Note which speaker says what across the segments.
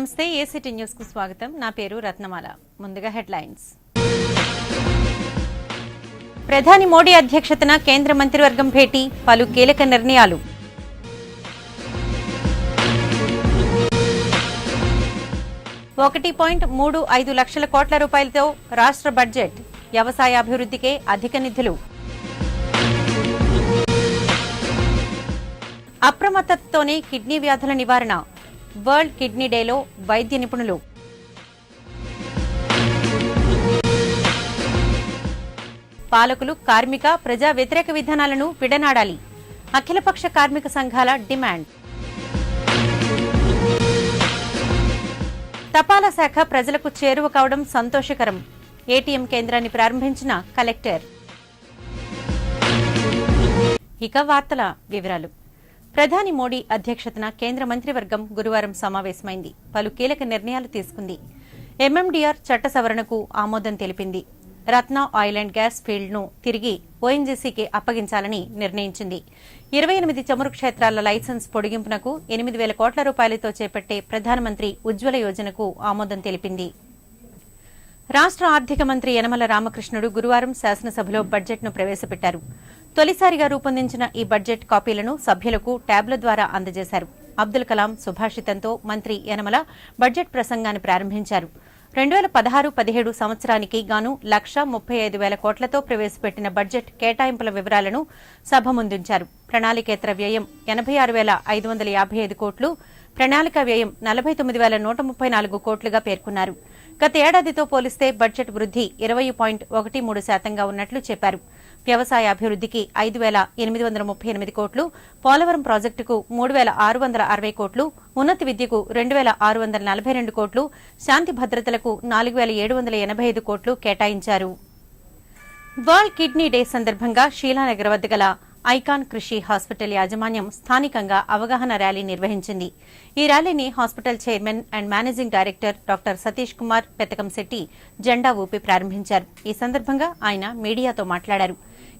Speaker 1: నమస్తే ACT news కు స్వాగతం. నా పేరు రత్నమాల. ముందుగా హెడ్లైన్స్. ప్రధాని మోడీ అధ్యక్షతన కేంద్ర మంత్రివర్గం భేటీ, పలు కీలక నిర్ణయాలు. ₹1.35 లక్షల కోట్ల రాష్ట్ర బడ్జెట్, వ్యవసాయ అభివృద్ధికే అధిక నిధులు. అప్రమత్తతోనే కిడ్నీ వ్యాధుల నివారణ, వరల్డ్ కిడ్నీ డేలో వైద్య నిపుణులు. పాలకులు కార్మిక ప్రజా వ్యతిరేక విధానాలను విడనాడాలి, అఖిలపక్ష కార్మిక సంఘాల డిమాండ్. తపాలా శాఖ ప్రజలకు చేరువ కావడం సంతోషకరం, ఏటీఎం కేంద్రాన్ని ప్రారంభించిన కలెక్టర్. ఇక వార్తల వివరాలు. ప్రధాని మోడీ అధ్యక్షతన కేంద్ర మంత్రివర్గం గురువారం సమావేశమైంది. పలు కీలక నిర్ణయాలు తీసుకుంది. ఎంఎండీఆర్ చట్ట సవరణకు ఆమోదం తెలిపింది. రత్న ఆయిల్ అండ్ గ్యాస్ ఫీల్డ్ ను తిరిగి ఓఎన్జీసీకి అప్పగించాలని నిర్ణయించింది. 28 చమురు క్షేత్రాల లైసెన్స్ పొడిగింపునకు 8,000 కోట్ల రూపాయలతో చేపట్టే ప్రధానమంత్రి ఉజ్వల యోజనకు ఆమోదం తెలిపింది. రాష్ట్ర ఆర్థిక మంత్రి యనమల రామకృష్ణుడు గురువారం శాసనసభలో బడ్జెట్ను ప్రవేశపెట్టారు. తొలిసారిగా రూపొందించిన ఈ బడ్జెట్ కాపీలను సభ్యులకు ట్యాబ్ల ద్వారా అందజేశారు. అబ్దుల్ కలాం సుభాషితంతో మంత్రి యనమల బడ్జెట్ ప్రసంగాన్ని ప్రారంభించారు. 2016-17 సంవత్సరానికి గాను 1,35,000 కోట్లతో ప్రవేశపెట్టిన బడ్జెట్ కేటాయింపుల వివరాలను సభ ముందుంచారు. ప్రణాళికేతర వ్యయం 86,555 కోట్లు, ప్రణాళిక వ్యయం 49,134 కోట్లుగా పేర్కొన్నారు. గత ఏడాదితో పోలిస్తే బడ్జెట్ వృద్ధి 20.13% ఉన్నట్లు చెప్పారు. వ్యవసాయ అభివృద్ధికి 5,838 కోట్లు, పోలవరం ప్రాజెక్టుకు 3,660 కోట్లు, ఉన్నత విద్యకు 2,642 కోట్లు, శాంతి భద్రతలకు 4,785 కోట్లు కేటాయించారు. వరల్డ్ కిడ్నీ డే సందర్భంగా షీలానగర్ వద్ద గల ఐకాన్ కృషి హాస్పిటల్ యాజమాన్యం స్థానికంగా అవగాహన ర్యాలీ నిర్వహించింది. ఈ ర్యాలీని hospital chairman and managing director doctor Satish Kumar Pethakamsetti జెండా ఊపి ప్రారంభించారు. ఈ సందర్భంగా ఆయన మీడియాతో మాట్లాడారు.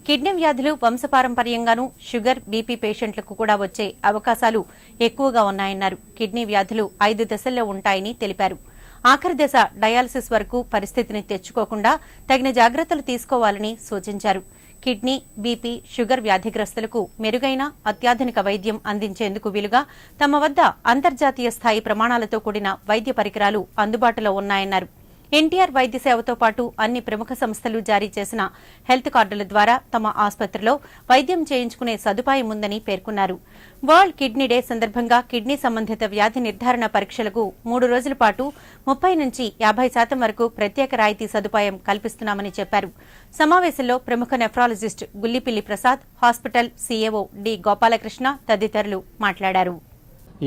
Speaker 1: కిడ్నీ వ్యాధులు వంశపారంపర్యంగానూ షుగర్, బీపీ పేషెంట్లకు కూడా వచ్చే అవకాశాలు ఎక్కువగా ఉన్నాయన్నారు. కిడ్నీ వ్యాధులు 5 దశల్లో ఉంటాయని తెలిపారు. ఆఖరి దశ డయాలసిస్ వరకు పరిస్థితిని తెచ్చుకోకుండా తగిన జాగ్రత్తలు తీసుకోవాలని సూచించారు. కిడ్నీ, బీపీ, షుగర్ వ్యాధిగ్రస్తులకు మెరుగైన అత్యాధునిక వైద్యం అందించేందుకు వీలుగా తమ వద్ద అంతర్జాతీయ స్థాయి ప్రమాణాలతో కూడిన వైద్య పరికరాలు అందుబాటులో ఉన్నాయన్నారు. ఎన్టీఆర్ వైద్య సేవతో పాటు అన్ని ప్రముఖ సంస్థలు జారీ చేసిన హెల్త్ కార్డుల ద్వారా తమ ఆసుపత్రిలో వైద్యం చేయించుకునే సదుపాయం ఉందని పేర్కొన్నారు. వరల్డ్ కిడ్నీ డే సందర్భంగా కిడ్నీ సంబంధిత వ్యాధి నిర్ధారణ పరీక్షలకు 3 రోజుల పాటు 30 నుంచి 50% వరకు ప్రత్యేక రాయితీ సదుపాయం కల్పిస్తున్నామని చెప్పారు. సమావేశంలో ప్రముఖ nephrologist Gullipilli Prasad, hospital CAO D Gopalakrishna తదితరులు మాట్లాడారు.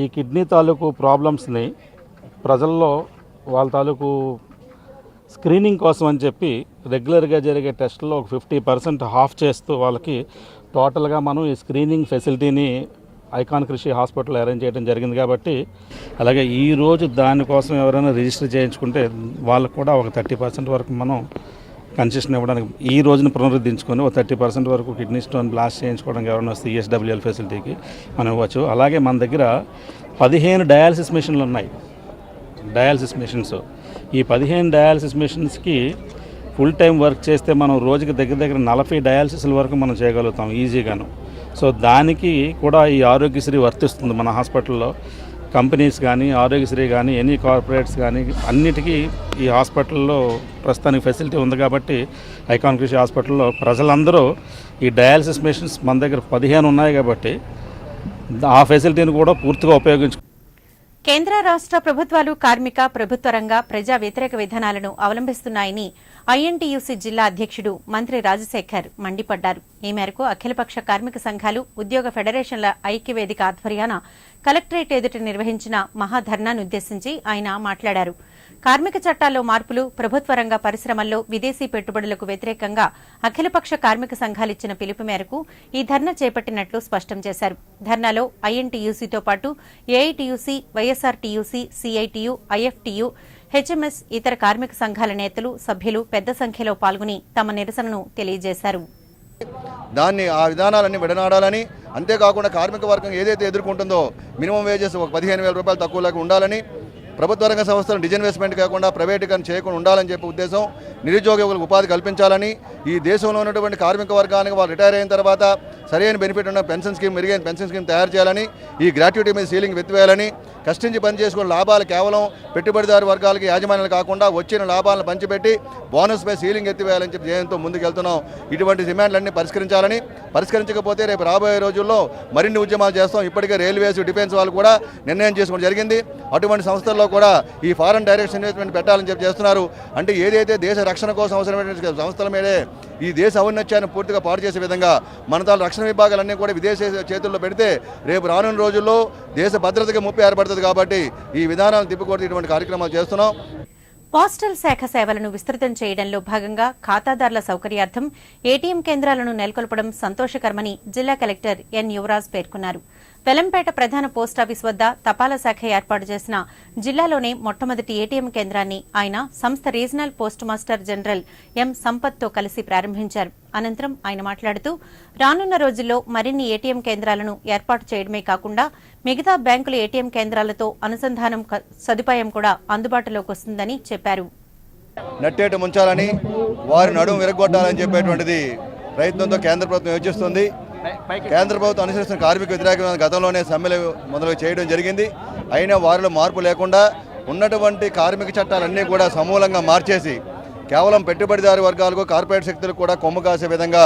Speaker 2: ఈ కిడ్నీ తాలూకు ప్రాబ్లమ్స్ని ప్రజల్లో వాళ్ళ తాలూకు స్క్రీనింగ్ కోసం అని చెప్పి రెగ్యులర్గా జరిగే టెస్టుల్లో ఒక 50% హాఫ్ చేస్తూ వాళ్ళకి టోటల్గా మనం ఈ స్క్రీనింగ్ ఫెసిలిటీని ఐకాన్ కృషి హాస్పిటల్ అరేంజ్ చేయడం జరిగింది. కాబట్టి అలాగే ఈరోజు దానికోసం ఎవరైనా రిజిస్టర్ చేయించుకుంటే వాళ్ళకు కూడా ఒక 30% వరకు మనం కన్సెషన్ ఇవ్వడానికి ఈ రోజున పునరుద్ధరించుకొని ఒక 30% వరకు కిడ్నీ స్టోన్ బ్లాస్ట్ చేయించుకోవడానికి ఎవరైనా వస్తే ఈఎస్డబ్ల్యూఎల్ ఫెసిలిటీకి మనం ఇవ్వచ్చు. అలాగే మన దగ్గర 15 డయాలసిస్ మిషన్లు ఉన్నాయి. డయాలసిస్ మిషన్స్, ఈ 15 డయాలసిస్ మిషన్స్కి ఫుల్ టైం వర్క్ చేస్తే మనం రోజుకి దగ్గర 40 డయాలసిస్ల వరకు మనం చేయగలుగుతాం ఈజీగాను. సో దానికి కూడా ఈ ఆరోగ్యశ్రీ వర్తిస్తుంది. మన హాస్పిటల్లో కంపెనీస్ కానీ, ఆరోగ్యశ్రీ కానీ, ఎనీ కార్పొరేట్స్ కానీ అన్నిటికీ ఈ హాస్పిటల్లో ప్రస్తుతానికి ఫెసిలిటీ ఉంది. కాబట్టి ఐకాన్ కృషి హాస్పిటల్లో ప్రజలందరూ ఈ డయాలసిస్ మిషన్స్ మన దగ్గర 15 ఉన్నాయి కాబట్టి ఆ ఫెసిలిటీని కూడా పూర్తిగా ఉపయోగించుకో.
Speaker 1: కేంద్ర రాష్ట్ర ప్రభుత్వాలు కార్మిక, ప్రభుత్వ రంగ, ప్రజా వ్యతిరేక విధానాలను అవలంబిస్తున్నాయని ఐఎన్టీయూసీ జిల్లా అధ్యక్షుడు మంత్రి రాజశేఖర్ మండిపడ్డారు. ఈ మేరకు అఖిలపక్ష కార్మిక సంఘాలు, ఉద్యోగ ఫెడరేషన్ల ఐక్యవేదిక ఆధ్వర్యాన కలెక్టరేట్ ఎదుట నిర్వహించిన మహాధర్నానుద్దేశించి ఆయన మాట్లాడారు. కార్మిక చట్టాల్లో మార్పులు, ప్రభుత్వ రంగ పరిశ్రమల్లో విదేశీ పెట్టుబడులకు వ్యతిరేకంగా అఖిలపక్ష కార్మిక సంఘాలిచ్చిన పిలుపు మేరకు ఈ ధర్నా చేపట్టినట్లు స్పష్టం చేశారు. ధర్నాలో ఐఎన్టీయూసీతో పాటు AITUC, YSRTUC, CITU, IFTU, HMS, ఇతర కార్మిక సంఘాల నేతలు, సభ్యులు పెద్ద సంఖ్యలో పాల్గొని తమ నిరసనను తెలియజేశారు.
Speaker 3: దాన్ని ఆ విధానాలన్నీ విడనాడాలని, అంతేకాకుండా కార్మిక వర్గం ఏదైతే ఎదుర్కొంటుందో మినిమం వేజెస్ ఒక 15,000 రూపాయలు తక్కువలాగా ఉండాలని, ప్రభుత్వ రంగ సంస్థలను డిజిన్వెస్ట్మెంట్ కాకుండా ప్రైవేటీకరణ చేయకుండా ఉండాలని చెప్పి ఉద్దేశం. నిరుద్యోగ యువకులకు ఉపాధి కల్పించాలని, ఈ దేశంలో ఉన్నటువంటి కార్మిక వర్గానికి వాళ్ళు రిటైర్ అయిన తర్వాత సరైన బెనిఫిట్ ఉన్న పెన్షన్ స్కీమ్, మెరుగైన పెన్షన్ స్కీమ్ తయారు చేయాలని, ఈ గ్రాట్యుటీ మీద సీలింగ్ ఎత్తివేయాలని, కష్టించి పనిచేసుకున్న లాభాలు కేవలం పెట్టుబడిదారు వర్గాలకి యాజమాన్యాలు కాకుండా వచ్చిన లాభాలను పంచిపెట్టి బోనస్పై సీలింగ్ ఎత్తివేయాలని చెప్పి ధ్యేయంతో ముందుకెళ్తున్నాం. ఇటువంటి డిమాండ్లన్నీ పరిష్కరించకపోతే రేపు రాబోయే రోజుల్లో మరిన్ని ఉద్యమాలు చేస్తాం. ఇప్పటికే రైల్వేస్, డిఫెన్స్ వాళ్ళు కూడా నిర్ణయం చేసుకోవడం జరిగింది. అటువంటి సంస్థల్లో కూడా ఈ ఫారెన్ డైరెక్ట్ ఇన్వెస్ట్మెంట్ పెట్టాలని చెప్పి చేస్తున్నారు. అంటే ఏదైతే దేశ రక్షణ కోసం అవసరమైన సంస్థల మీదే ఈ దేశ ఔన్నత్యాన్ని పూర్తిగా పాడు చేసే విధంగా మన తాను రక్షణ విభాగాలన్నీ కూడా విదేశీ చేతుల్లో పెడితే రేపు రానున్న రోజుల్లో దేశ భద్రతకి ముప్పు ఏర్పడుతుంది. కాబట్టి ఈ విధానాలను తిప్పికొట్టి ఇటువంటి కార్యక్రమాలు చేస్తున్నాం.
Speaker 1: పోస్టల్ శాఖ సేవలను విస్తృతం చేయడంలో భాగంగా ఖాతాదారుల సౌకర్యార్థం ఏటీఎం కేంద్రాలను నెలకొల్పడం సంతోషకరమని జిల్లా కలెక్టర్ ఎన్ యువరాజ్ పేర్కొన్నారు. వెలంపేట ప్రధాన పోస్టాఫీస్ వద్ద తపాలా శాఖ ఏర్పాటు చేసిన జిల్లాలోనే మొట్టమొదటి ఏటీఎం కేంద్రాన్ని ఆయన సంస్థ regional post master general M సంపత్తో కలిసి ప్రారంభించారు. అనంతరం ఆయన మాట్లాడుతూ రానున్న రోజుల్లో మరిన్ని ఏటీఎం కేంద్రాలను ఏర్పాటు చేయడమే కాకుండా మిగతా బ్యాంకుల ఏటీఎం కేంద్రాలతో అనుసంధానం సదుపాయం కూడా అందుబాటులోకి వస్తుందని చెప్పారు.
Speaker 3: నట్టేట ముంచాలని, వారి నడుము విరగొట్టాలని చెప్పేటువంటిది ప్రయత్నంతో కేంద్ర ప్రభుత్వం యోచిస్తుంది. కేంద్ర ప్రభుత్వం అనుసరిస్తున్న కార్మిక వ్యతిరేకమైన గతంలోనే సమ్మెలు మొదలు చేయడం జరిగింది. అయినా వారిలో మార్పు లేకుండా ఉన్నటువంటి కార్మిక చట్టాలన్నీ కూడా సమూలంగా మార్చేసి కేవలం పెట్టుబడిదారు వర్గాలకు, కార్పొరేట్ శక్తులకు కూడా కొమ్ము కాసే విధంగా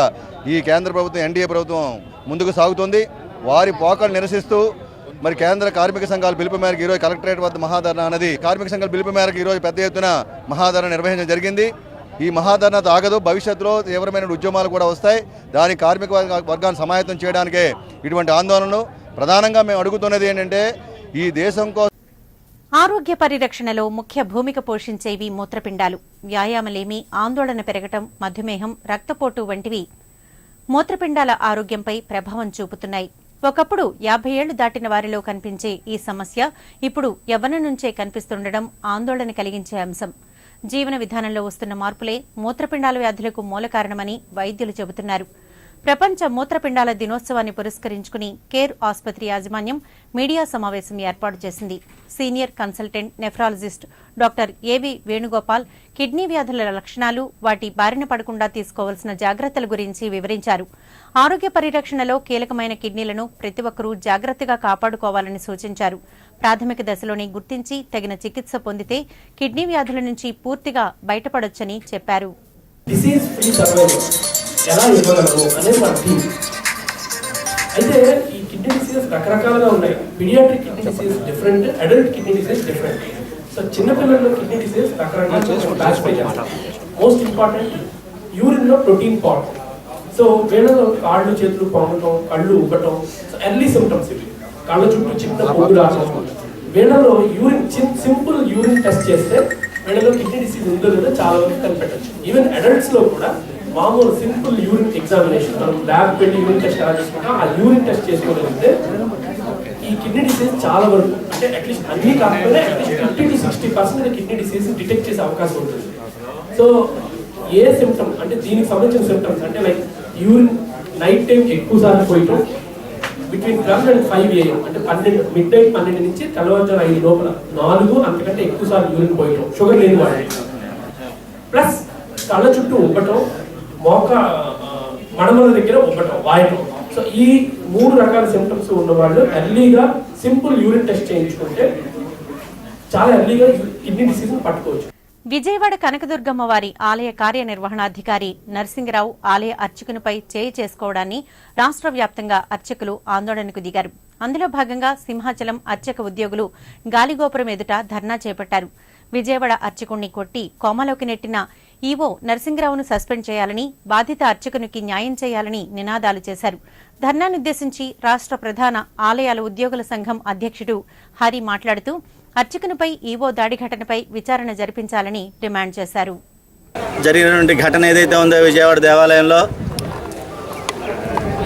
Speaker 3: ఈ కేంద్ర ప్రభుత్వం, ఎన్డీఏ ప్రభుత్వం ముందుకు సాగుతుంది. వారి పోకలు నిరసిస్తూ మరి కేంద్ర కార్మిక సంఘాల పిలుపు మేరకు ఈరోజు కలెక్టరేట్ వద్ద మహాధరణ అన్నది కార్మిక సంఘాల పిలుపు మేరకు ఈరోజు పెద్ద ఎత్తున మహాధరణ నిర్వహించడం జరిగింది. ఈ మహాధరణ తాగదు, భవిష్యత్తులో తీవ్రమైన ఉద్యమాలు కూడా వస్తాయి. దాని కార్మిక వర్గాన్ని సమాయత్తం చేయడానికే ఇటువంటి ఆందోళనలు. ప్రధానంగా మేము అడుగుతున్నది ఏంటంటే ఈ దేశం కోసం
Speaker 1: ఆరోగ్య పరిరక్షణలో ముఖ్య భూమిక పోషించేవి మూత్రపిండాలు. వ్యాయామలేమి, ఆందోళన పెరగటం, మధుమేహం, రక్తపోటు వంటివి మూత్రపిండాల ఆరోగ్యంపై ప్రభావం చూపుతున్నాయి. ఒకప్పుడు 50 ఏళ్లు దాటిన వారిలో కనిపించే ఈ సమస్య ఇప్పుడు యవ్వనం నుంచే కనిపిస్తుండడం ఆందోళన కలిగించే అంశం. జీవన విధానంలో వస్తున్న మార్పులే మూత్రపిండాల వ్యాధులకు మూల కారణమని వైద్యులు చెబుతున్నారు. ప్రపంచ మూత్రపిండాల దినోత్సవాన్ని పురస్కరించుకుని కేర్ ఆసుపత్రి యాజమాన్యం మీడియా సమావేశం ఏర్పాటు చేసింది. సీనియర్ కన్సల్టెంట్ నెఫ్రాలజిస్ట్ డాక్టర్ ఏవి వేణుగోపాల్ కిడ్నీ వ్యాధుల లక్షణాలు, వాటి బారిన పడకుండా తీసుకోవాల్సిన జాగ్రత్తల గురించి వివరించారు. ఆరోగ్య పరిరక్షణలో కీలకమైన కిడ్నీలను ప్రతి ఒక్కరూ జాగ్రత్తగా కాపాడుకోవాలని సూచించారు. ప్రాథమిక దశలోనే గుర్తించి తగిన చికిత్స పొందితే కిడ్నీ వ్యాధుల నుంచి పూర్తిగా బయటపడొచ్చని చెప్పారు.
Speaker 4: ఎలా ఇవ్వగలము అనేది మన థీమ్. అయితే ఈ కిడ్నీ డిసీజెస్ రకరకాలుగా ఉన్నాయి. Paediatric kidney disease different, adult kidney disease different. So చిన్నపిల్లల్లో కిడ్నీ డిసీజ్ రకరకాల మోస్ట్ ఇంపార్టెంట్ యూరిన్లో ప్రోటీన్ పాట్. సో వేళలో కాళ్ళు చేతులు పొంగటం, కళ్ళు ఉబ్బటం, సో ఎర్లీ సిమ్టమ్స్ ఇవి. కాళ్ళ చుట్టూ చిన్న పొంగు రావడం. వేళలో యూరిన్ సింపుల్ యూరిన్ టెస్ట్ చేస్తే వేళలో కిడ్నీ డిసీజ్ ఉందో లేదో చాలా వరకు కనిపెట్టచ్చు. ఈవెన్ అడల్ట్స్లో కూడా మామూలు సింపుల్ యూరిన్ ఎగ్జామినేషన్, మనం ల్యాబ్ పెట్టి యూరిన్ టెస్ట్ ఎలా చేసుకుంటాం, ఆ యూరిన్ టెస్ట్ చేసుకోగలిగితే ఈ కిడ్నీ డిసీజ్ చాలా వరకు, అంటే అట్లీస్ట్ అన్ని కాకపోతే at least 50 to 60% kidney disease detect చేసే అవకాశం ఉంటుంది. సో ఏ సిమ్టమ్ అంటే దీనికి సంబంధించిన సిమ్టమ్స్ అంటే లైక్ యూరిన్ నైట్ టైం ఎక్కువ సార్లు పోయటం, బిట్వీన్ 12 and 5 AM అంటే 12 మిడ్ నైట్ 12 నుంచి తెల్లవారుజామున 5 లోపల 4 అంతకంటే ఎక్కువ సార్లు యూరిన్ పోయటం, షుగర్ లేని వాడి, ప్లస్ కళ్ళ చుట్టూ ఉబ్బటం, మోక మడమల దగ్గర ఉబ్బటం, వాయటం. సో ఈ 3 రకాల సిమ్టమ్స్ ఉన్న వాళ్ళు ఎర్లీగా సింపుల్ యూరిన్ టెస్ట్ చేయించుకుంటే చాలా ఎర్లీగా కిడ్నీ డిసీజ్ పట్టుకోవచ్చు.
Speaker 1: విజయవాడ కనకదుర్గమ్మ వారి ఆలయ కార్యనిర్వహణాధికారి నరసింగరావు ఆలయ అర్చకునిపై చేయి చేసుకోవడాన్ని రాష్ట్ర వ్యాప్తంగా అర్చకులు ఆందోళనకు దిగారు. అందులో భాగంగా సింహాచలం అర్చక ఉద్యోగులు గాలిగోపురం ఎదుట ధర్నా చేపట్టారు. విజయవాడ అర్చకుణ్ణి కొట్టి కోమలోకి నెట్టిన ఈవో నరసింగరావును సస్పెండ్ చేయాలని, బాధిత అర్చకునికి న్యాయం చేయాలని నినాదాలు చేశారు. ధర్నానుద్దేశించి రాష్ట్ర ప్రధాన ఆలయాల ఉద్యోగుల సంఘం అధ్యక్షుడు హరి మాట్లాడుతూ అర్చకునిపై ఈవో దాడి ఘటనపై విచారణ జరిపించాలని డిమాండ్ చేశారు.
Speaker 5: జరిగినటువంటి ఘటన ఏదైతే ఉందో విజయవాడ దేవాలయంలో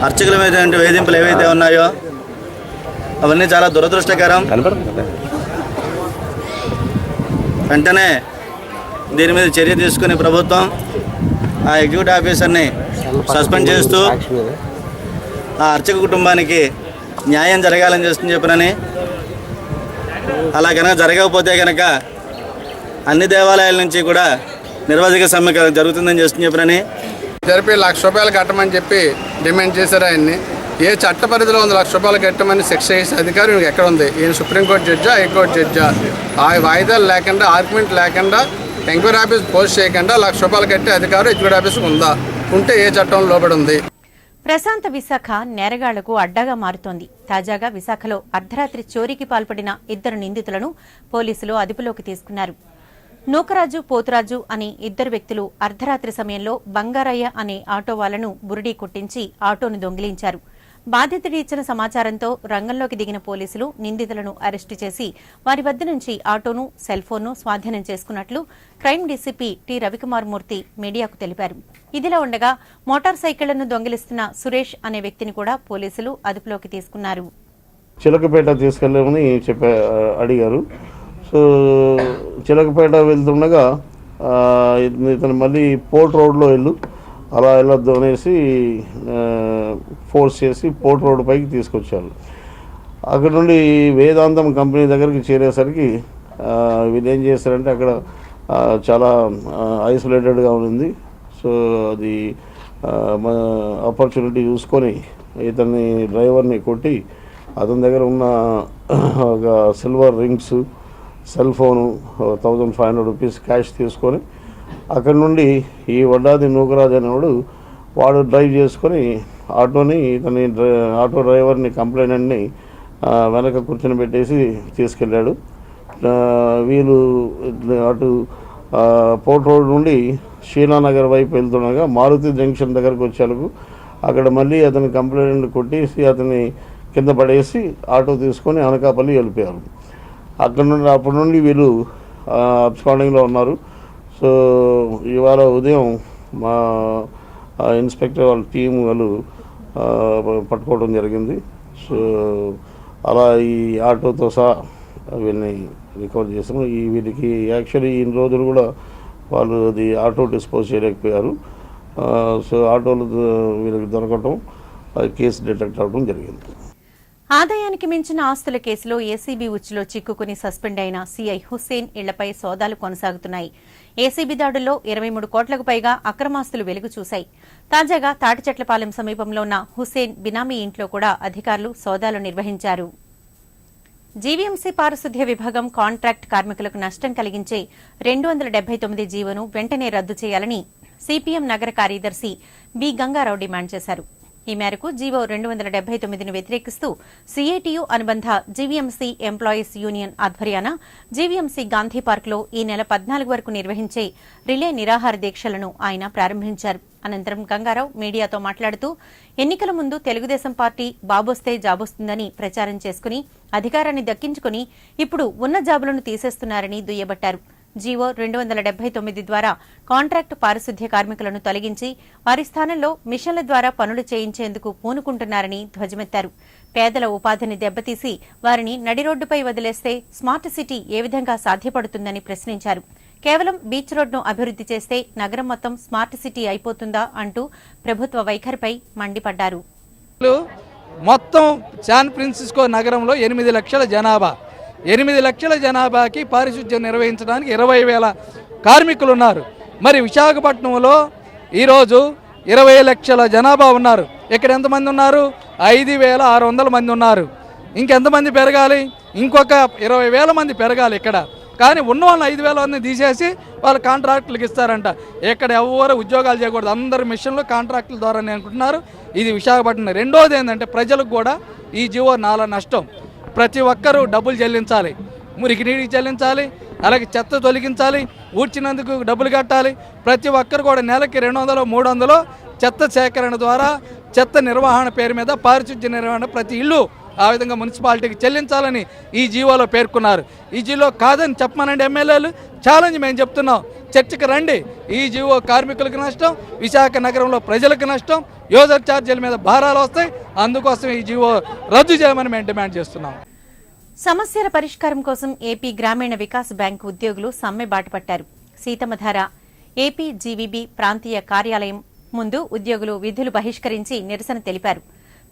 Speaker 5: అర్చకుల మీద వేధింపులు ఏవైతే ఉన్నాయో అవన్నీ చాలా దురదృష్టకరం. వెంటనే దీని మీద చర్య తీసుకుని ప్రభుత్వం ఆ ఎగ్జిక్యూటివ్ ఆఫీసర్ని సస్పెండ్ చేస్తూ ఆ అర్చక కుటుంబానికి న్యాయం జరగాలని చెప్పినని అలా కనుక జరగకపోతే కనుక అన్ని దేవాలయాల నుంచి కూడా నిర్వాసిక సమ్మె జరుగుతుందని చెప్పని
Speaker 6: జరిపి ₹1,00,000 కట్టమని చెప్పి డిమాండ్ చేశారు ఆయన్ని. ఏ చట్ట పరిధిలో ఉంది ₹1,00,000 కట్టమని శిక్ష చేసే అధికారం ఈయనకి ఎక్కడ ఉంది? ఈయన సుప్రీంకోర్టు జడ్జా, హైకోర్టు జడ్జా? ఆ వాయిదాలు లేకుండా, ఆర్గ్యుమెంట్ లేకుండా, ఎంక్వైరీ ఆఫీస్ పోస్ట్ చేయకుండా ₹1,00,000 కట్టే అధికారం ఎగ్జిక్యూటివ్ ఆఫీస్కి ఉందా? ఉంటే ఏ చట్టం లోబడి ఉంది?
Speaker 1: ప్రశాంత విశాఖ నేరగాళ్లకు అడ్డాగా మారుతోంది. తాజాగా విశాఖలో అర్ధరాత్రి చోరీకి పాల్పడిన 2 నిందితులను పోలీసులు అదుపులోకి తీసుకున్నారు. నూకరాజు, పోతురాజు అనే 2 వ్యక్తులు అర్ధరాత్రి సమయంలో బంగారయ్య అనే ఆటో వాళ్లను బురిడీ కొట్టించి ఆటోను దొంగిలించారు. బాధితుడు ఇచ్చిన సమాచారంతో రంగంలోకి దిగిన పోలీసులు నిందితులను అరెస్టు చేసి వారి వద్ద నుంచి ఆటోను, సెల్ ఫోన్ను స్వాధీనం చేసుకున్నట్లు క్రైమ్ డీసీపీ టి రవికుమార్ మూర్తి మీడియాకు తెలిపారు. ఇదిలా ఉండగా మోటార్ సైకిళ్లను దొంగిలిస్తున్న సురేష్ అనే వ్యక్తిని కూడా పోలీసులు అదుపులోకి తీసుకున్నారు.
Speaker 7: చిలకపేట తీసుకెళ్ళామని అడిగారు. సో చిలకపేట వెళ్తుండగా ఇతను మళ్ళీ పోర్ట్ రోడ్లో అలా వెళ్ళొద్దు అనేసి ఫోర్స్ చేసి పోర్ట్ రోడ్ పైకి తీసుకొచ్చారు. అక్కడ నుండి వేదాంతం కంపెనీ దగ్గరికి చేరేసరికి వీళ్ళు ఏం చేశారంటే అక్కడ చాలా ఐసోలేటెడ్గా ఉంది. సో అది ఆపర్చునిటీ చూసుకొని ఇతన్ని డ్రైవర్ని కొట్టి అతని దగ్గర ఉన్న ఒక silver rings, cell phone, ₹1,500 cash తీసుకొని అక్కడ నుండి ఈ వడ్డాది నూకరాజు అనేవాడు వాడు డ్రైవ్ చేసుకొని ఆటోని ఆటో డ్రైవర్ని కంప్లైంట్ని వెనక కూర్చొని పెట్టేసి తీసుకెళ్ళాడు. వీళ్ళు అటు పోర్ట్ రోడ్ నుండి షీలానగర్ వైపు వెళ్తుండగా మారుతి జంక్షన్ దగ్గరకు వచ్చేందుకు అక్కడ మళ్ళీ అతని కంప్లైంట్ కొట్టేసి అతన్ని కింద పడేసి ఆటో తీసుకొని అనకాపల్లి వెళ్ళిపోయారు. అప్పటి నుండి వీళ్ళు అబ్స్కాండింగ్లో ఉన్నారు. సో ఇవాళ ఉదయం మా ఇన్స్పెక్టర్ వాళ్ళ టీం వాళ్ళు పట్టుకోవడం జరిగింది. సో అలా ఈ ఆటోతో సహా వీళ్ళని రికవర్ చేసాము. వీళ్ళకి యాక్చువల్లీ ఇన్ని రోజులు కూడా వాళ్ళు అది ఆటో డిస్పోజ్ చేయలేకపోయారు. సో ఆటోలు వీళ్ళకి దొరకటం, కేసు డిటెక్ట్ అవ్వడం జరిగింది.
Speaker 1: ఆదాయానికి మించిన ఆస్తుల కేసులో ఏసీబీ ఉచ్చులో చిక్కుకుని సస్పెండ్ అయిన సీఐ హుస్సేన్ ఇళ్లపై సోదాలు కొనసాగుతున్నాయి. ఏసీబీ దాడుల్లో 23 కోట్లకు పైగా అక్రమాస్తులు వెలుగు చూశాయి. తాజాగా తాటిచెట్లపాలెం సమీపంలో ఉన్న హుస్సేన్ బినామీ ఇంట్లో కూడా అధికారులు సోదాలు నిర్వహించారు. జీవీఎంసీ పారిశుద్ధ్య విభాగం కాంట్రాక్ట్ కార్మికులకు నష్టం కలిగించే 279 జీవోను వెంటనే రద్దు చేయాలని సిపిఎం నగర కార్యదర్శి బి గంగారావు డిమాండ్ చేశారు. ఈ మేరకు జీవో 279ను వ్యతిరేకిస్తూ సీఐటియు అనుబంధ జీవీఎంసీ ఎంప్లాయీస్ యూనియన్ ఆధ్వర్యాన జీవీఎంసీ గాంధీ పార్కులో ఈ నెల 14 వరకు నిర్వహించే రిలే నిరాహార దీక్షలను ఆయన ప్రారంభించారు. అనంతరం గంగారావు మీడియాతో మాట్లాడుతూ ఎన్నికల ముందు తెలుగుదేశం పార్టీ బాబొస్తే జాబొస్తుందని ప్రచారం చేసుకుని అధికారాన్ని దక్కించుకుని ఇప్పుడు ఉన్న జాబులను తీసేస్తున్నారని దుయ్యబట్టారు. జీవో 279 ద్వారా కాంట్రాక్టు పారిశుద్ధ్య కార్మికులను తొలగించి వారి స్థానంలో మిషన్ల ద్వారా పనులు చేయించేందుకు పూనుకుంటున్నారని ధ్వజమెత్తారు. పేదల ఉపాధిని దెబ్బతీసి వారిని నడిరోడ్డుపై వదిలేస్తే స్మార్ట్ సిటీ ఏ విధంగా సాధ్యపడుతుందని ప్రశ్నించారు. కేవలం బీచ్ రోడ్ను అభివృద్ది చేస్తే నగరం మొత్తం స్మార్ట్ సిటీ అయిపోతుందా అంటూ ప్రభుత్వ వైఖరిపై మండిపడ్డారు.
Speaker 8: మొత్తం శాన్ ఫ్రాన్సిస్కో నగరంలో 8 లక్షల జనాభా, 8 లక్షల జనాభాకి పారిశుద్ధ్యం నిర్వహించడానికి 20,000 కార్మికులు ఉన్నారు. మరి విశాఖపట్నంలో ఈరోజు 20 లక్షల జనాభా ఉన్నారు. ఇక్కడ ఎంతమంది ఉన్నారు? 5,600 మంది ఉన్నారు. ఇంకెంతమంది పెరగాలి? ఇంకొక 20,000 మంది పెరగాలి ఇక్కడ. కానీ ఉన్న వాళ్ళని 5,000 మంది తీసేసి వాళ్ళు కాంట్రాక్టులకు ఇస్తారంట. ఇక్కడ ఎవరు ఉద్యోగాలు చేయకూడదు, అందరు మిషన్లు కాంట్రాక్టుల ద్వారానే అనుకుంటున్నారు. ఇది విశాఖపట్నం. రెండోది ఏంటంటే ప్రజలకు కూడా ఈ జీవో నాలా నష్టం. ప్రతి ఒక్కరూ డబ్బులు చెల్లించాలి, మురికి నీటికి చెల్లించాలి, అలాగే చెత్త తొలగించాలి, ఊడ్చినందుకు డబ్బులు కట్టాలి. ప్రతి ఒక్కరు కూడా నెలకి 200, 300 చెత్త సేకరణ ద్వారా చెత్త నిర్వహణ పేరు మీద పారిశుద్ధ్య నిర్వహణ ప్రతి ఇల్లు ఆ విధంగా మున్సిపాలిటీకి చెల్లించాలని ఈ జీవోలో పేర్కొన్నారు. ఈ జీవో కాదని చెప్పమనండి ఎమ్మెల్యేలు, ఛాలెంజ్ మేము చెప్తున్నాం, చర్చకు రండి. ఈ జీవో కార్మికులకు నష్టం, విశాఖ నగరంలో ప్రజలకు నష్టం, యూజర్ ఛార్జీల మీద భారాలు వస్తాయి. అందుకోసం ఈ జీవో రద్దు చేయమని మేము డిమాండ్ చేస్తున్నాం.
Speaker 1: సమస్యల పరిష్కారం కోసం ఏపీ గ్రామీణ వికాస్ బ్యాంకు ఉద్యోగులు సమ్మె బాటపట్టారు. సీతమ్మధార ఏపీ జీవీబీ ప్రాంతీయ కార్యాలయం ముందు ఉద్యోగులు విధులు బహిష్కరించి నిరసన తెలిపారు.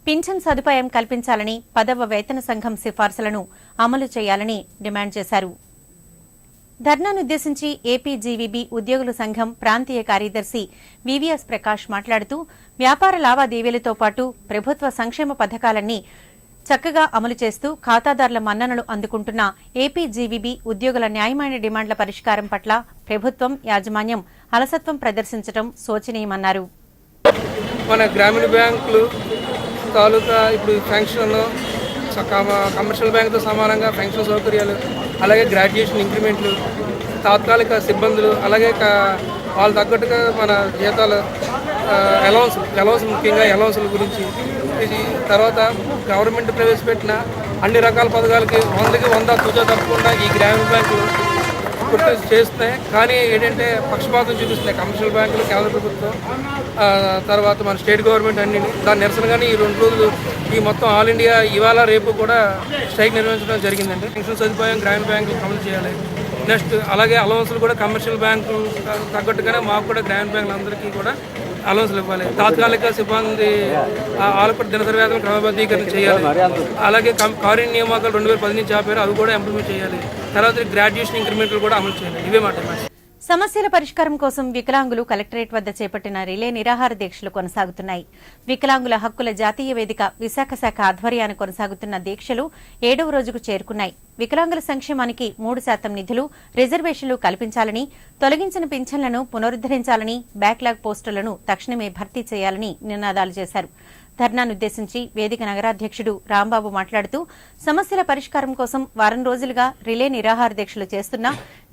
Speaker 1: పింఛన్ సదుపాయం కల్పించాలని 10వ వేతన సంఘం సిఫార్సులను అమలు చేయాలని డిమాండ్ చేశారు. ధర్నానుద్దేశించి ఏపీజీవీబీ ఉద్యోగుల సంఘం ప్రాంతీయ కార్యదర్శి వివిఎస్ ప్రకాష్ మాట్లాడుతూ వ్యాపార లావాదేవీలతో పాటు ప్రభుత్వ సంక్షేమ పథకాలన్నీ చక్కగా అమలు చేస్తూ ఖాతాదారుల మన్ననలు అందుకుంటున్న ఏపీజీవీబీ ఉద్యోగుల న్యాయమైన డిమాండ్ల పరిష్కారం పట్ల ప్రభుత్వం యాజమాన్యం అలసత్వం ప్రదర్శించడం శోచనీయమన్నారు.
Speaker 8: మన గ్రామీణ బ్యాంకులు తాలూకా ఇప్పుడు పెన్షన్ కమర్షియల్ బ్యాంకుతో సమానంగా పెన్షన్ సౌకర్యాలు, అలాగే గ్రాడ్యుయేషన్ ఇంక్రిమెంట్లు, తాత్కాలిక సిబ్బందులు, అలాగే వాళ్ళు తగ్గట్టుగా మన జీతాలు, అలౌన్స్ ముఖ్యంగా అలౌన్స్ల గురించి, తర్వాత గవర్నమెంట్ ప్రవేశపెట్టిన అన్ని రకాల పథకాలకి 100కి 100 తూచా తప్పకుండా ఈ గ్రామీణ బ్యాంకులు గుర్తు చేస్తున్నాయి. కానీ ఏంటంటే పక్షపాతం చూపిస్తున్నాయి కమర్షియల్ బ్యాంకులు, కేంద్ర ప్రభుత్వం, తర్వాత మన స్టేట్ గవర్నమెంట్ అన్ని. దాని నిరసనగానే ఈ 2 రోజులు ఈ మొత్తం ఆల్ ఇండియా ఇవాళ రేపు కూడా స్ట్రైక్ నిర్వహించడం జరిగిందండి. పెన్షన్ సదుపాయం గ్రామీణ బ్యాంకులు అమలు చేయాలి. నెక్స్ట్ అలాగే అలవన్స్లు కూడా కమర్షియల్ బ్యాంకులు తగ్గట్టుగానే మాకు కూడా గ్రామీణ బ్యాంకులందరికీ కూడా అలవన్స్లు ఇవ్వాలి. తాత్కాలిక సిబ్బంది వాళ్ళకు కూడా దినసరి వేతనం క్రమబద్ధీకరణ చేయాలి. అలాగే కారుణ్య నియామకాలు 2010 నుంచి ఆపారు, అవి కూడా ఇంప్లిమెంట్ చేయాలి. తర్వాత గ్రాడ్యుయేషన్ ఇంక్రిమెంట్లు కూడా అమలు చేయాలి. ఇవే మాట.
Speaker 1: సమస్యల పరిష్కారం కోసం వికలాంగులు కలెక్టరేట్ వద్ద చేపట్టిన రిలే నిరాహార దీక్షలు కొనసాగుతున్నాయి. వికలాంగుల హక్కుల జాతీయ వేదిక విశాఖ శాఖ ఆధ్వర్యాన్ని కొనసాగుతున్న దీక్షలు 7వ రోజుకు చేరుకున్నాయి. వికలాంగుల సంక్షేమానికి 3% నిధులు, రిజర్వేషన్లు కల్పించాలని, తొలగించిన పింఛన్లను పునరుద్దరించాలని, బ్యాక్లాగ్ పోస్టులను తక్షణమే భర్తీ చేయాలని నినాదాలు చేశారు. ధర్నానుద్దేశించి వేదిక నగరాధ్యక్షుడు రాంబాబు మాట్లాడుతూ సమస్యల పరిష్కారం కోసం వారం రోజులుగా రిలే నిరాహార దీక్షలు చేస్తున్నా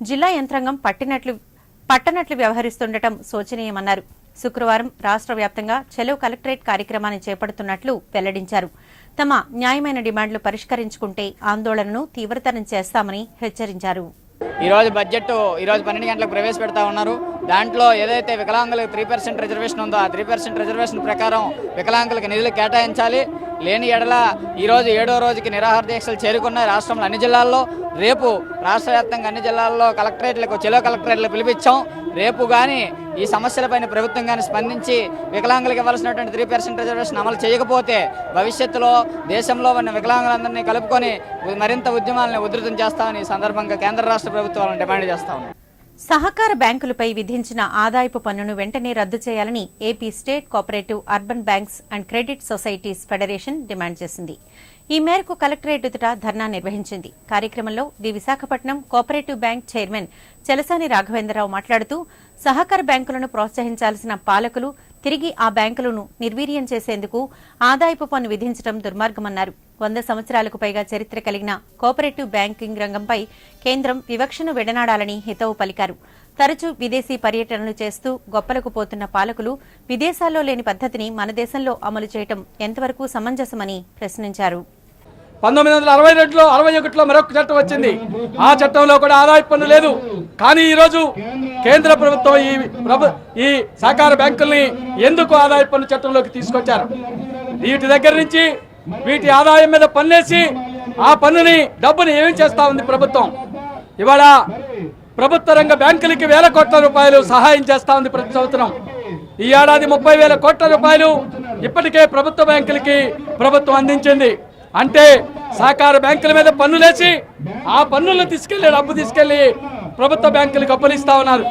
Speaker 1: జిల్లా యంత్రాంగం పట్టనట్లు వ్యవహరిస్తుండటం శోచనీయమన్నారు. శుక్రవారం రాష్ట్ర వ్యాప్తంగా చెలో కలెక్టరేట్ కార్యక్రమాన్ని చేపడుతున్నట్లు వెల్లడించారు. తమ న్యాయమైన డిమాండ్లు పరిష్కరించుకుంటే ఆందోళనను తీవ్రతరం చేస్తామని హెచ్చరించారు.
Speaker 9: ఈరోజు బడ్జెట్ 12 గంటలకు ప్రవేశపెడతా ఉన్నారు. దాంట్లో ఏదైతే వికలాంగులకు 3% రిజర్వేషన్ ఉందో ఆ 3% రిజర్వేషన్ ప్రకారం వికలాంగులకు నిధులు కేటాయించాలి. లేని ఎడల ఈరోజు 7వ రోజుకి నిరాహార దీక్షలు చేరుకున్నాయి రాష్ట్రంలో అన్ని జిల్లాల్లో. రేపు రాష్ట్ర వ్యాప్తంగా అన్ని జిల్లాల్లో చెలో కలెక్టరేట్లు పిలిపించాం. రేపు కానీ ఈ సమస్యలపైన ప్రభుత్వం కానీ స్పందించి వికలాంగులకు ఇవ్వాల్సినటువంటి 3% రిజర్వేషన్ అమలు చేయకపోతే భవిష్యత్తులో దేశంలో ఉన్న వికలాంగులందరినీ కలుపుకొని మరింత ఉద్యమాలను ఉధృతం చేస్తామని ఈ సందర్భంగా కేంద్ర రాష్ట్ర ప్రభుత్వాలను డిమాండ్ చేస్తా ఉన్నాం.
Speaker 1: సహకార బ్యాంకులపై విధించిన ఆదాయపు పన్నును వెంటనే రద్దు చేయాలని AP state cooperative urban banks and credit societies federation demand చేసింది. ఈ మేరకు కలెక్టరేట్ ఎదుట ధర్నా నిర్వహించింది. కార్యక్రమంలో the Visakhapatnam cooperative bank chairman Chalasani Raghavendra Rao మాట్లాడుతూ సహకార బ్యాంకులను ప్రోత్సహించాల్సిన పాలకులు తిరిగి ఆ బ్యాంకులను నిర్వీర్యం చేసేందుకు ఆదాయపు పన్ను విధించడం దుర్మార్గమన్నారు. 100 సంవత్సరాలకు పైగా చరిత్ర కలిగిన కోఆపరేటివ్ బ్యాంకింగ్ రంగంపై కేంద్రం వివక్షను విడనాడాలని హితవు పలికారు. తరచూ విదేశీ పర్యటనలు చేస్తూ గొప్పలకు పోతున్న పాలకులు విదేశాల్లో లేని పద్ధతిని మన దేశంలో అమలు చేయడం ఎంతవరకు సమంజసమని ప్రశ్నించారు.
Speaker 8: 1962లో 61లో మరొక చట్టం వచ్చింది. ఆ చట్టంలో కూడా ఆదాయ పన్ను లేదు. కానీ ఈరోజు కేంద్ర ప్రభుత్వం ఈ సహకార బ్యాంకుల్ని ఎందుకు ఆదాయ పన్ను చట్టంలోకి తీసుకొచ్చారు? వీటి దగ్గర నుంచి వీటి ఆదాయం మీద పన్నేసి ఆ పన్నుని డబ్బుని ఏమేం చేస్తా ఉంది ప్రభుత్వం? ఇవాళ ప్రభుత్వ రంగ బ్యాంకులకి 1000 కోట్ల రూపాయలు సహాయం చేస్తా ఉంది ప్రతి సంవత్సరం. ఈ ఏడాది 30,000 కోట్ల రూపాయలు ఇప్పటికే ప్రభుత్వ బ్యాంకులకి ప్రభుత్వం అందించింది. అంటే సహకార బ్యాంకుల మీద పన్నులేసి ఆ పన్నులను డబ్బు తీసుకెళ్లి ప్రభుత్వ బ్యాంకులకు అప్పులు ఇస్తా ఉన్నారు,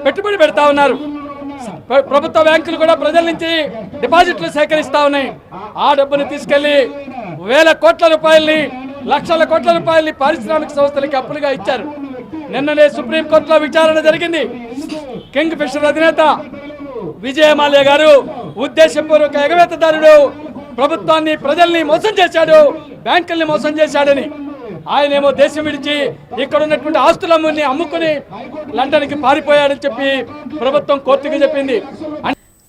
Speaker 8: పెట్టుబడి పెడతా ఉన్నారు. ప్రభుత్వ బ్యాంకులు కూడా ప్రజల నుంచి డిపాజిట్లు సేకరిస్తా ఉన్నాయి. ఆ డబ్బుని తీసుకెళ్లి 1000 కోట్ల రూపాయల్ని, లక్షల కోట్ల రూపాయల్ని పారిశ్రామిక సంస్థలకి అప్పులుగా ఇచ్చారు. నిన్ననే సుప్రీంకోర్టులో విచారణ జరిగింది. కింగ్ ఫిషర్ అధినేత విజయ మాల్యా గారు ఉద్దేశపూర్వక ఎగవేతదారుడు, ప్రభుత్వాన్ని ప్రజల్ని మోసం చేశాడు, బ్యాంకుల్ని మోసం చేశాడని ఆయనేమో దేశం విడిచి ఇక్కడ ఉన్నటువంటి ఆస్తులన్నీ అమ్ముకుని లండన్కి పారిపోయాడని చెప్పి ప్రభుత్వం కోర్టుకు చెప్పింది.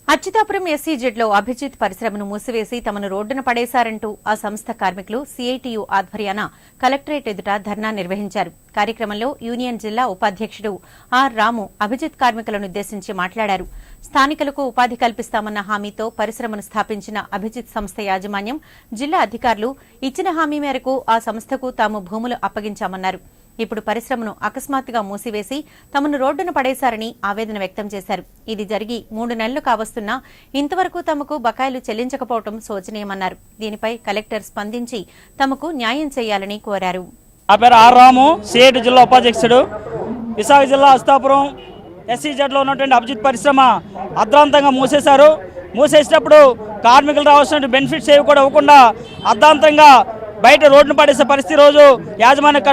Speaker 1: అచ్యుతాపురం ఎస్సీజెడ్లో అభిజిత్ పరిశ్రమను మూసివేసి తమను రోడ్డున పడేశారంటూ ఆ సంస్థ కార్మికులు సిఐటియు ఆధ్వర్యాన కలెక్టరేట్ ఎదుట ధర్నా నిర్వహించారు. కార్యక్రమంలో యూనియన్ జిల్లా ఉపాధ్యక్షుడు ఆర్ రాము అభిజిత్ కార్మికులనుద్దేశించి మాట్లాడారు. స్థానికులకు ఉపాధి కల్పిస్తామన్న హామీతో పరిశ్రమను స్థాపించిన అభిజిత్ సంస్థ యాజమాన్యం, జిల్లా అధికారులు ఇచ్చిన హామీ మేరకు ఆ సంస్థకు తాము భూములు అప్పగించామన్నారు. ఇప్పుడు పరిశ్రమను అకస్మాత్తుగా మూసివేసి తమను రోడ్డున పడేశారని ఆవేదన వ్యక్తం చేశారు. ఇది జరిగి 3 నెలలు కావస్తున్నా ఇంతవరకు తమకు బకాయిలు చెల్లించకపోవడం శోచనీయమన్నారు. దీనిపై కలెక్టర్ స్పందించి తమకు న్యాయం చేయాలని కోరారు.
Speaker 10: నా పేరు ఆర్ రాము, సిఐటి జిల్లా ఉపాధ్యక్షుడు. విశాఖ జిల్లా అస్తాపురం SEZలో ఉన్నటువంటి అభిజిత్ పరిశ్రమ అర్ధాంతంగా మూసేసినప్పుడు కార్మికులు రావాల్సిన బెనిఫిట్స్ ఏవి కూడా ఇవ్వకుండా అర్ధాంతంగా బయట రోడ్డును పడేసే పరిస్థితి రోజు యాజమాన్యం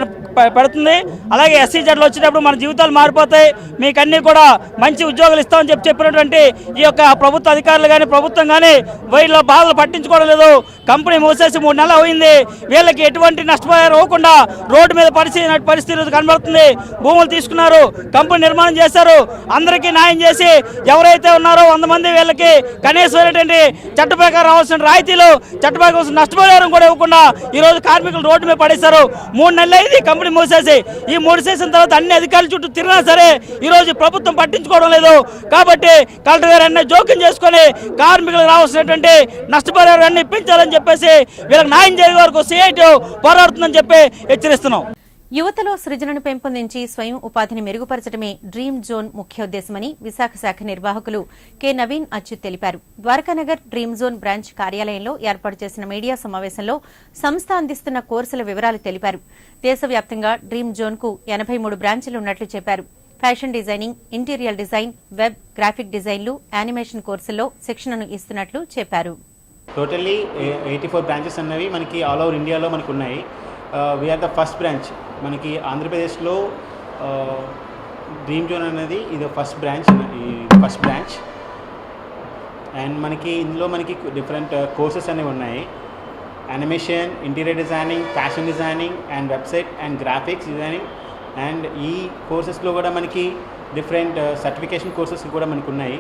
Speaker 10: పెడుతుంది. అలాగే SEZలో వచ్చినప్పుడు మన జీవితాలు మారిపోతాయి, మీకు అన్నీ కూడా మంచి ఉద్యోగాలు ఇస్తామని చెప్పినటువంటి ఈ యొక్క ప్రభుత్వ అధికారులు కానీ ప్రభుత్వం కానీ వీళ్ళ బాధలు పట్టించుకోవడం లేదు. కంపెనీ మూసేసి 3 నెలలు అయింది, వీళ్ళకి ఎటువంటి నష్టపోయారు అవ్వకుండా రోడ్డు మీద పరిస్థితి రోజు కనబడుతుంది. భూములు తీసుకున్నారు, కంపెనీ నిర్మాణం చేశారు, అందరికీ న్యాయం చేసి ఎవరైతే ఉన్నారో 100 మంది వీళ్ళకి కనీసమైనటువంటి చట్ట ప్రకారం రావాల్సిన రాయితీలు, చట్ట ప్రకారం నష్టపోయారు కూడా ఇవ్వకుండా ఈరోజు కార్మికులు రోడ్డు మీద పడేశారు. 3 నెలలు అయింది కంపెనీ మూసేసి. ఈ మూసేసిన తర్వాత అన్ని అధికారుల చుట్టూ తిరిగినా సరే ఈరోజు ప్రభుత్వం పట్టించుకోవడం లేదు. కాబట్టి కలెక్టర్ గారు అన్నీ జోక్యం చేసుకొని కార్మికులకు రావాల్సినటువంటి నష్టపరిహారాన్ని ఇప్పించాలని చెప్పేసి వీళ్ళకి న్యాయం చేసే వరకు సిఐటి పోరాడుతుందని చెప్పి హెచ్చరిస్తున్నాం.
Speaker 1: యువతలో సృజనను పెంపొందించి స్వయం ఉపాధిని మెరుగుపరచడమే డ్రీమ్ జోన్ ముఖ్యోద్దేశమని విశాఖ శాఖ నిర్వాహకులు కె నవీన్ అచ్యుత్ తెలిపారు. ద్వారకానగర్ డ్రీమ్ జోన్ బ్రాంచ్ కార్యాలయంలో ఏర్పాటు చేసిన మీడియా సమావేశంలో సంస్థ అందిస్తున్న కోర్సుల వివరాలు తెలిపారు. దేశవ్యాప్తంగా డ్రీమ్ జోన్ కు 83 బ్రాంచ్లు ఉన్నట్లు చెప్పారు. Fashion designing, interior design, web, graphic డిజైన్లు, యానిమేషన్ కోర్సుల్లో శిక్షణను ఇస్తున్నట్లు చెప్పారు.
Speaker 11: టోటల్లీ 84 బ్రాంచెస్ అన్నవి మనకి ఆల్ ఓవర్ ఇండియాలో మనకు ఉన్నాయి. We are the first branch. మనకి ఆంధ్రప్రదేశ్లో డ్రీమ్ జోన్ అనేది ఇది ఫస్ట్ బ్రాంచ్ అండ్ మనకి ఇందులో మనకి డిఫరెంట్ కోర్సెస్ అనేవి ఉన్నాయి. Animation, interior designing, fashion designing and website and graphics designing. And ఈ కోర్సెస్లో కూడా మనకి డిఫరెంట్ సర్టిఫికేషన్ కోర్సెస్ కూడా మనకు ఉన్నాయి.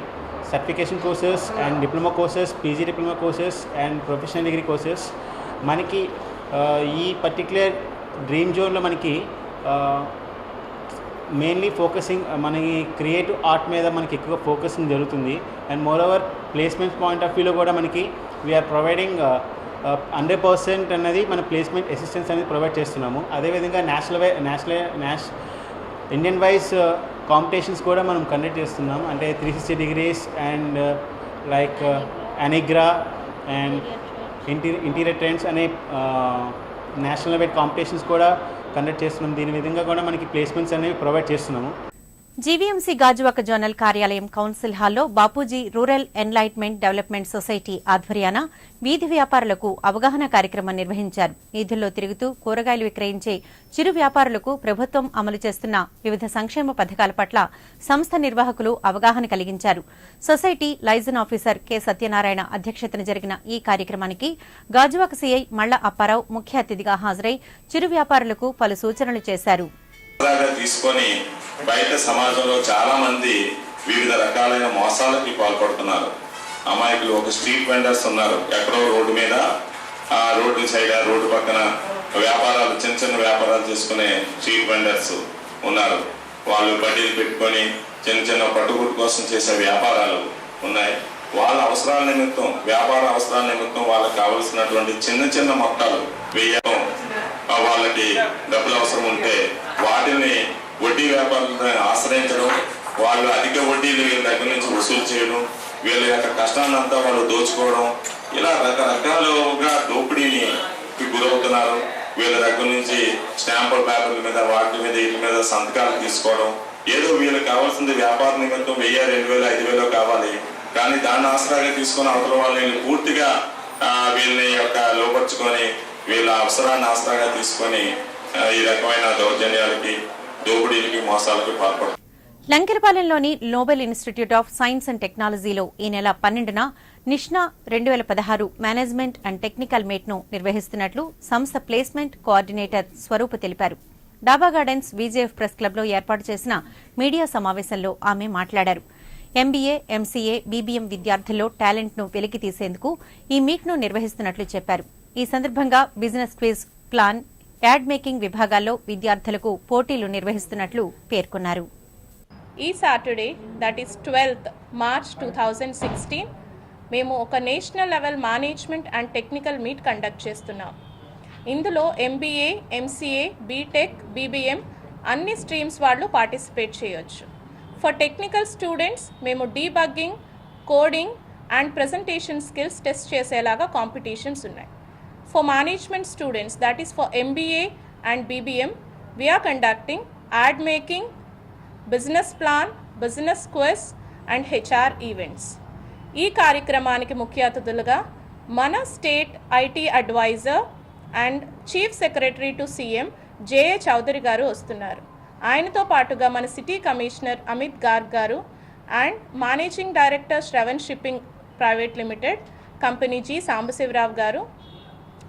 Speaker 11: Certification courses and diploma courses, PG diploma courses and professional degree courses. మనకి ఈ పర్టిక్యులర్ డ్రీమ్ జోన్లో మనకి మెయిన్లీ ఫోకసింగ్ మనకి క్రియేటివ్ ఆర్ట్ మీద మనకి ఎక్కువ ఫోకసింగ్ జరుగుతుంది. And more over placement point of వ్యూలో కూడా మనకి వీఆర్ ప్రొవైడింగ్ 100% అన్నది మన ప్లేస్మెంట్ అసిస్టెన్స్ అనేది ప్రొవైడ్ చేస్తున్నాము. అదేవిధంగా ఇండియన్ వైజ్ కాంపిటీషన్స్ కూడా మనం కండక్ట్ చేస్తున్నాం. అంటే 360 degrees అండ్ లైక్ అనిగ్రా అండ్ ఇంటీరియర్ ట్రెండ్స్ అనే నేషనల్ వైడ్ కాంపిటీషన్స్ కూడా కండక్ట్ చేస్తున్నాం. దీని విధంగా కూడా మనకి ప్లేస్మెంట్స్ అనేవి ప్రొవైడ్ చేస్తున్నాము.
Speaker 1: జీవీఎంసీ గాజువాక జోనల్ కార్యాలయం కౌన్సిల్ హాల్లో Bapuji rural enlightenment development society ఆధ్వర్యాన వీధి వ్యాపారులకు అవగాహన కార్యక్రమం నిర్వహించారు. వీధుల్లో తిరుగుతూ కూరగాయలు విక్రయించే చిరు వ్యాపారులకు ప్రభుత్వం అమలు చేస్తున్న వివిధ సంక్షేమ పథకాల పట్ల సంస్థ నిర్వాహకులు అవగాహన కలిగించారు. Society liaison officer K Satyanarayana అధ్యక్షతన జరిగిన ఈ కార్యక్రమానికి గాజువాక సీఐ మళ్ల అప్పారావు ముఖ్య అతిథిగా హాజరై చిరు వ్యాపారులకు పలు సూచనలు చేశారు.
Speaker 12: తీసుకొని బయట సమాజంలో చాలా మంది వివిధ రకాలైన మోసాలకి పాల్పడుతున్నారు. అమాయకులు ఒక స్ట్రీట్ వెండర్స్ ఉన్నారు, ఎక్కడో రోడ్డు మీద ఆ రోడ్డు సైడ్ రోడ్డు పక్కన వ్యాపారాలు చిన్న చిన్న వ్యాపారాలు చేసుకునే స్ట్రీట్ వెండర్స్ ఉన్నారు. వాళ్ళు బడ్డీలు పెట్టుకొని చిన్న చిన్న పట్టుకుట్టు కోసం చేసే వ్యాపారాలు ఉన్నాయి. వాళ్ళ అవసరాల నిమిత్తం, వ్యాపార అవసరాల నిమిత్తం వాళ్ళకి కావలసినటువంటి చిన్న చిన్న మొత్తాలు వేయడం, వాళ్ళకి డబ్బులు అవసరం ఉంటే వాటిని వడ్డీ వ్యాపారులను ఆశ్రయించడం, వాళ్ళు అధిక వడ్డీలు వీళ్ళ దగ్గర నుంచి వసూలు చేయడం, వీళ్ళ యొక్క కష్టాన్నంతా వాళ్ళు దోచుకోవడం, ఇలా రకరకాలుగా దోపిడీకి గురవుతున్నారు. వీళ్ళ దగ్గర నుంచి స్టాంపుల పేపర్ల మీద వాటి మీద వీటి మీద సంతకాలు తీసుకోవడం, ఏదో వీళ్ళకి కావాల్సింది వ్యాపార నిమిత్తం 1000, 2000, 5000 కావాలి, కానీ దాన్ని ఆసరాగా తీసుకొని అవతల వాళ్ళని పూర్తిగా వీళ్ళని యొక్క లోపరుచుకొని వీళ్ళ అవసరాన్ని ఆసరాగా తీసుకొని ఈ రకమైన దౌర్జన్యాలకి, దోపిడీలకి, మోసాలకి పాల్పడుతుంది.
Speaker 1: లంకెరపాలెంలోని Nobel institute of science and టెక్నాలజీలో ఈ నెల 12న నిష్నా 2016 మేనేజ్మెంట్ అండ్ టెక్నికల్ మీట్ను నిర్వహిస్తున్నట్లు సంస్థ ప్లేస్మెంట్ కోఆర్డినేటర్ స్వరూప్ తెలిపారు. డాబా గార్డెన్స్ విజేఎఫ్ ప్రెస్ క్లబ్లో ఏర్పాటు చేసిన మీడియా సమావేశంలో ఆమె మాట్లాడారు. ఎంబీఏ, ఎంసీఏ, బీబీఎం విద్యార్థుల్లో టాలెంట్ను వెలికి తీసేందుకు ఈ మీట్ను నిర్వహిస్తున్నట్లు చెప్పారు. ఈ సందర్భంగా business quiz, plan, add making విభాగాల్లో విద్యార్థులకు పోటీలు నిర్వహిస్తున్నట్లు పేర్కొన్నారు.
Speaker 13: ఈ Saturday, that is 12th March 2016, మేము ఒక national level management and technical meet conduct చేస్తున్నాం. ఇందులో ఎంబీఏ, ఎంసీఏ, బీటెక్, బీబీఎం అన్ని స్ట్రీమ్స్ వాళ్ళు పార్టిసిపేట్ చేయొచ్చు. ఫర్ టెక్నికల్ స్టూడెంట్స్ మేము debugging, coding and presentation skills test చేసేలాగా కాంపిటీషన్స్ ఉన్నాయి. For management students, that is for MBA and BBM, we are conducting ad making, business plan, business quiz and HR events. ఈ కార్యక్రమానికి ముఖ్య అతిథులుగా మన state IT adviser and chief secretary to CM JA Chowdary garu వస్తున్నారు. ఆయనతో పాటుగా మన city commissioner Amit Garg garu and managing director Shravan shipping private limited company G Sambasivarao garu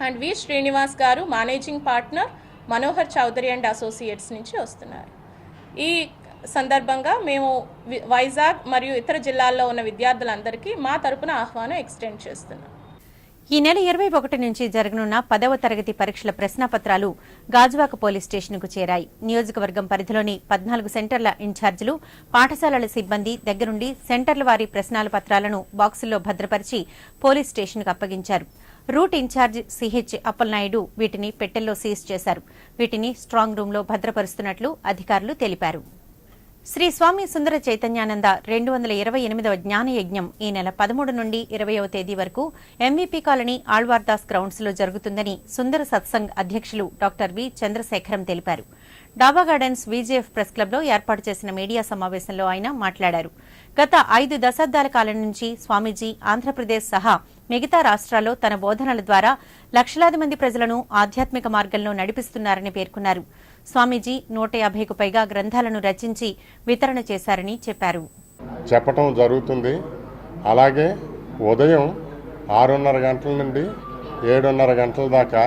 Speaker 13: and V Srinivas garu managing partner Manohar Chowdary and associates నుంచి వస్తున్నారు. ఈ సందర్భంగా మేము వైజాగ్ మరియు ఇతర జిల్లాల్లో ఉన్న విద్యార్థులందరికీ మా తరపున ఆహ్వానం ఎక్స్టెండ్ చేస్తున్నాం.
Speaker 1: ఈ నెల 21 నుంచి జరగనున్న 10వ తరగతి పరీక్షల ప్రశ్నాపత్రాలు గాజువాక పోలీస్ స్టేషన్కు చేరాయి. నియోజకవర్గం పరిధిలోని 14 సెంటర్ల ఇన్ఛార్జీలు, పాఠశాలల సిబ్బంది దగ్గరుండి సెంటర్ల వారీ ప్రశ్నాల పత్రాలను బాక్సుల్లో భద్రపరిచి పోలీస్ స్టేషన్కు అప్పగించారు. రూట్ ఇన్ఛార్జ్ CH అప్పలనాయుడు వీటిని పెట్టెల్లో సీజ్ చేశారు. వీటిని స్ట్రాంగ్ రూంలో భద్రపరుస్తున్నట్లు అధికారులు తెలిపారు. శ్రీ స్వామి సుందర చైతన్యానంద 228వ జ్ఞాన యజ్ఞం ఈ నెల 13 నుండి 20వ తేదీ వరకు MVP కాలనీ ఆళ్వార్దాస్ గ్రౌండ్స్ లో జరుగుతుందని సుందర సత్సంగ్ అధ్యక్షులు డాక్టర్ వి చంద్రశేఖరం తెలిపారు. డాబా గార్డెన్స్ VGF ప్రెస్ క్లబ్ లో ఏర్పాటు చేసిన మీడియా సమావేశంలో ఆయన మాట్లాడారు. గత 5 దశాబ్దాల కాలం నుంచి స్వామీజీ ఆంధ్రప్రదేశ్ సహా మిగతా రాష్ట్రాల్లో తన బోధనల ద్వారా లక్షలాది మంది ప్రజలను ఆధ్యాత్మిక మార్గంలో నడిపిస్తున్నారని పేర్కొన్నారు. స్వామీజీ 150కు పైగా గ్రంథాలను రచించి వితరణ చేశారని చెప్పారు.
Speaker 14: చెప్పటం జరుగుతుంది. అలాగే ఉదయం 6:30 గంటల నుండి 7:30 గంటల దాకా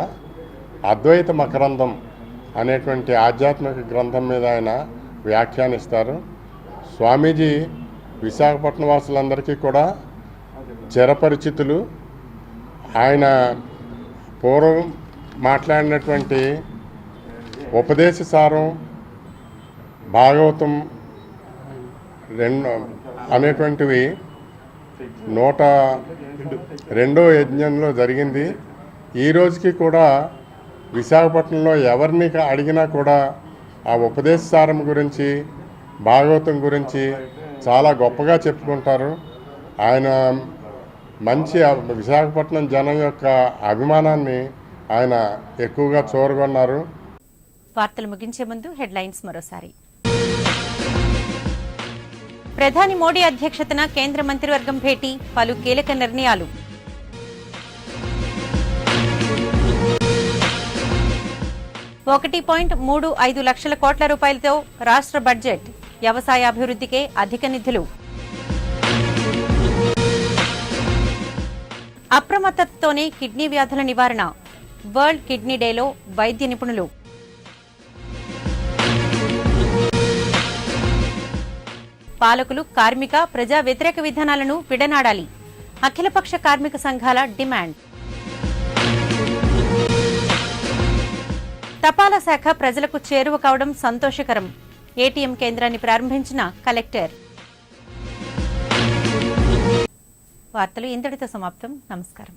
Speaker 14: అద్వైత మకరందం అనేటువంటి ఆధ్యాత్మిక గ్రంథం మీద ఆయన వ్యాఖ్యానిస్తారు. స్వామీజీ విశాఖపట్నం వాసులందరికీ కూడా చిరపరిచితులు. ఆయన పూర్వం మాట్లాడినటువంటి ఉపదేశ సారం, భాగవతం అనేటువంటివి 102వ యజ్ఞంలో జరిగింది. ఈ రోజుకి కూడా విశాఖపట్నంలో ఎవరిని అడిగినా కూడా ఆ ఉపదేశ సారం గురించి, భాగవతం గురించి చాలా గొప్పగా చెప్పుకుంటారు. ఆయన మంచి విశాఖపట్నం జనం యొక్క అభిమానాన్ని ఆయన ఎక్కువగా చూరగొన్నారు.
Speaker 1: వార్తలు ముగించే ముందు హెడ్లైన్స్ మరోసారి. ప్రధాని మోడీ అధ్యక్షతన కేంద్ర మంత్రివర్గం భేటీ, పలు కీలక నిర్ణయాలు. ₹1.35 లక్షల కోట్ల రాష్ట్ర బడ్జెట్, వ్యవసాయ అభివృద్ధికే అధిక నిధులు. అప్రమత్తతోనే కిడ్నీ వ్యాధుల నివారణ, వరల్డ్ కిడ్నీ డేలో వైద్య నిపుణులు. పాలకులు కార్మిక ప్రజా వ్యతిరేక విధానాలను విడనాడాలి, అఖిలపక్ష కార్మిక సంఘాల డిమాండ్. తపాలా శాఖ ప్రజలకు చేరువ కావడం సంతోషకరం, ATM కేంద్రాన్ని ప్రారంభించిన కలెక్టర్. వార్తలు ఇంతటితో సమాప్తం. నమస్కారం.